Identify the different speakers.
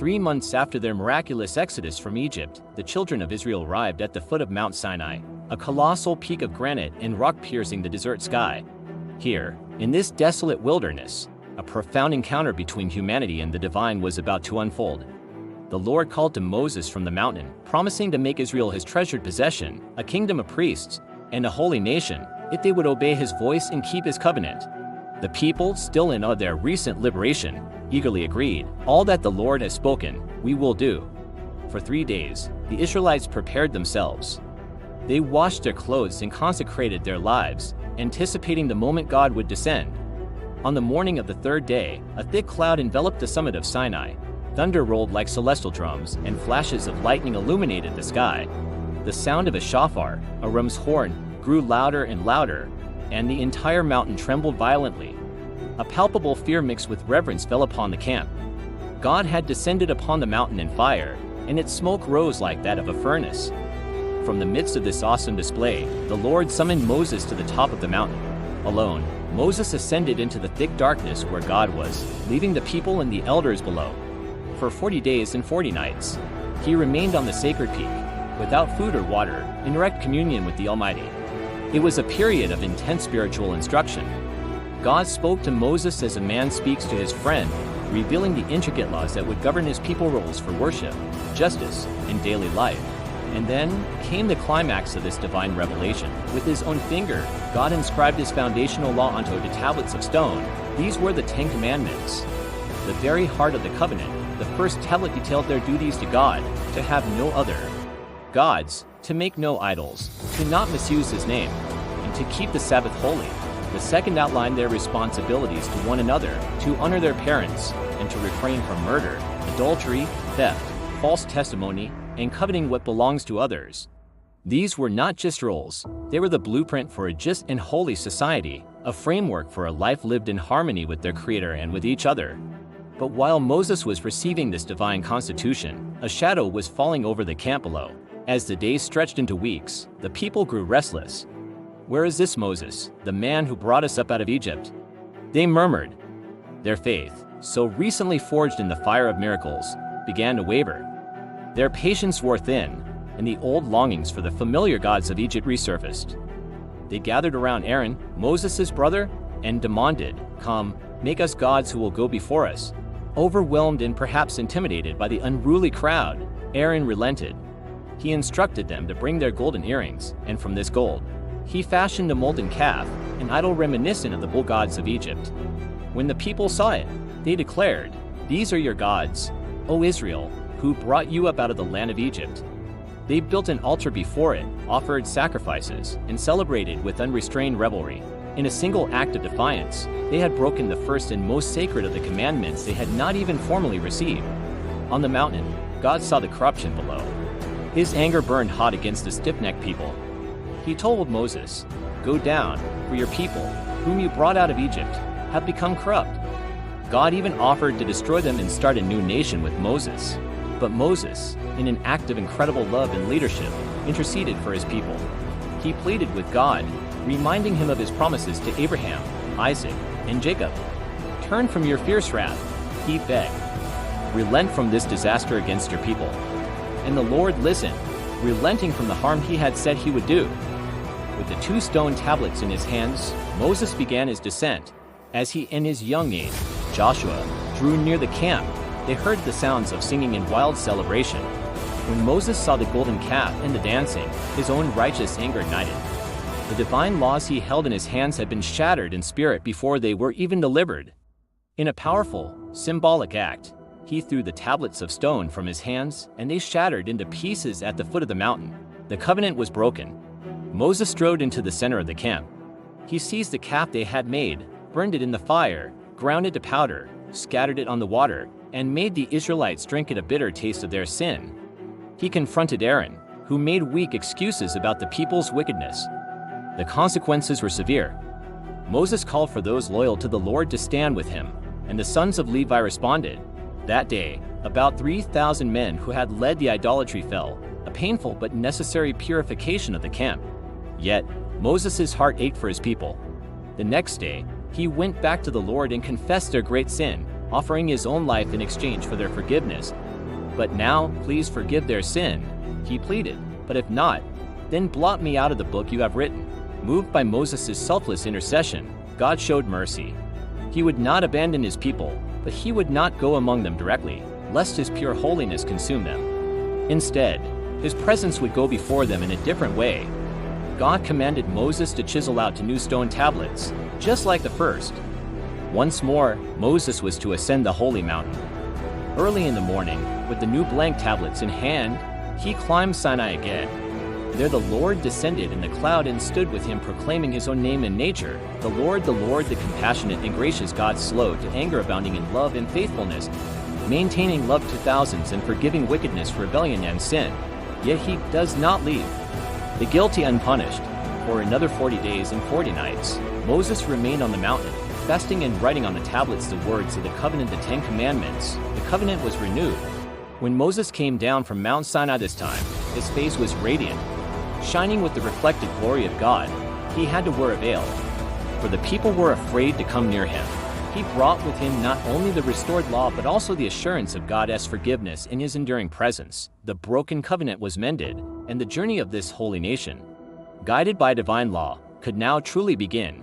Speaker 1: 3 months after their miraculous exodus from Egypt, the children of Israel arrived at the foot of Mount Sinai, a colossal peak of granite and rock piercing the desert sky. Here, in this desolate wilderness, a profound encounter between humanity and the divine was about to unfold. The Lord called to Moses from the mountain, promising to make Israel his treasured possession, a kingdom of priests, and a holy nation, if they would obey his voice and keep his covenant. The people, still in awe of their recent liberation, eagerly agreed, "All that the Lord has spoken, we will do." For 3 days, the Israelites prepared themselves. They washed their clothes and consecrated their lives, anticipating the moment God would descend. On the morning of the 3rd day, a thick cloud enveloped the summit of Sinai. Thunder rolled like celestial drums, and flashes of lightning illuminated the sky. The sound of a shofar, a ram's horn, grew louder and louder, and the entire mountain trembled violently. A palpable fear mixed with reverence fell upon the camp. God had descended upon the mountain in fire, and its smoke rose like that of a furnace. From the midst of this awesome display, the Lord summoned Moses to the top of the mountain. Alone, Moses ascended into the thick darkness where God was, leaving the people and the elders below. For 40 days and 40 nights, he remained on the sacred peak, without food or water, in direct communion with the Almighty. It was a period of intense spiritual instruction. God spoke to Moses as a man speaks to his friend, revealing the intricate laws that would govern his people roles for worship, justice, and daily life. And then came the climax of this divine revelation. With his own finger, God inscribed his foundational law onto the tablets of stone. These were the 10 Commandments. The very heart of the covenant, the first tablet detailed their duties to God, to have no other gods, to make no idols, to not misuse his name, and to keep the Sabbath holy. The second outlined their responsibilities to one another, to honor their parents, and to refrain from murder, adultery, theft, false testimony, and coveting what belongs to others. These were not just rules, they were the blueprint for a just and holy society, a framework for a life lived in harmony with their Creator and with each other. But while Moses was receiving this divine constitution, a shadow was falling over the camp below. As the days stretched into weeks, the people grew restless. "Where is this Moses, the man who brought us up out of Egypt?" they murmured. Their faith, so recently forged in the fire of miracles, began to waver. Their patience wore thin, and the old longings for the familiar gods of Egypt resurfaced. They gathered around Aaron, Moses' brother, and demanded, "Come, make us gods who will go before us." Overwhelmed and perhaps intimidated by the unruly crowd, Aaron relented. He instructed them to bring their golden earrings, and from this gold, he fashioned a molten calf, an idol reminiscent of the bull gods of Egypt. When the people saw it, they declared, "These are your gods, O Israel, who brought you up out of the land of Egypt." They built an altar before it, offered sacrifices, and celebrated with unrestrained revelry. In a single act of defiance, they had broken the first and most sacred of the commandments they had not even formally received. On the mountain, God saw the corruption below. His anger burned hot against the stiff-necked people. He told Moses, "Go down, for your people, whom you brought out of Egypt, have become corrupt." God even offered to destroy them and start a new nation with Moses. But Moses, in an act of incredible love and leadership, interceded for his people. He pleaded with God, reminding him of his promises to Abraham, Isaac, and Jacob. "Turn from your fierce wrath," he begged. "Relent from this disaster against your people." And the Lord listened, relenting from the harm he had said he would do. With the 2 stone tablets in his hands, Moses began his descent. As he and his young aide, Joshua, drew near the camp, they heard the sounds of singing and wild celebration. When Moses saw the golden calf and the dancing, his own righteous anger ignited. The divine laws he held in his hands had been shattered in spirit before they were even delivered. In a powerful, symbolic act, he threw the tablets of stone from his hands, and they shattered into pieces at the foot of the mountain. The covenant was broken. Moses strode into the center of the camp. He seized the calf they had made, burned it in the fire, ground it to powder, scattered it on the water, and made the Israelites drink it a bitter taste of their sin. He confronted Aaron, who made weak excuses about the people's wickedness. The consequences were severe. Moses called for those loyal to the Lord to stand with him, and the sons of Levi responded. That day, about 3,000 men who had led the idolatry fell, a painful but necessary purification of the camp. Yet, Moses' heart ached for his people. The next day, he went back to the Lord and confessed their great sin, offering his own life in exchange for their forgiveness. But now, please forgive their sin, he pleaded. But if not, then blot me out of the book you have written. Moved by Moses' selfless intercession, God showed mercy. He would not abandon his people, but he would not go among them directly, lest his pure holiness consume them. Instead, his presence would go before them in a different way. God commanded Moses to chisel out 2 new stone tablets, just like the first. Once more, Moses was to ascend the holy mountain. Early in the morning, with the new blank tablets in hand, he climbed Sinai again. There the Lord descended in the cloud and stood with him, proclaiming his own name and nature. The Lord, the compassionate and gracious God, slow to anger, abounding in love and faithfulness, maintaining love to thousands and forgiving wickedness, rebellion and sin. Yet he does not leave the guilty unpunished. For another 40 days and 40 nights, Moses remained on the mountain, fasting and writing on the tablets the words of the covenant, the 10 Commandments. The covenant was renewed. When Moses came down from Mount Sinai this time, his face was radiant, shining with the reflected glory of God. He had to wear a veil, for the people were afraid to come near him. He brought with him not only the restored law but also the assurance of God's forgiveness in his enduring presence. The broken covenant was mended, and the journey of this holy nation, guided by divine law, could now truly begin.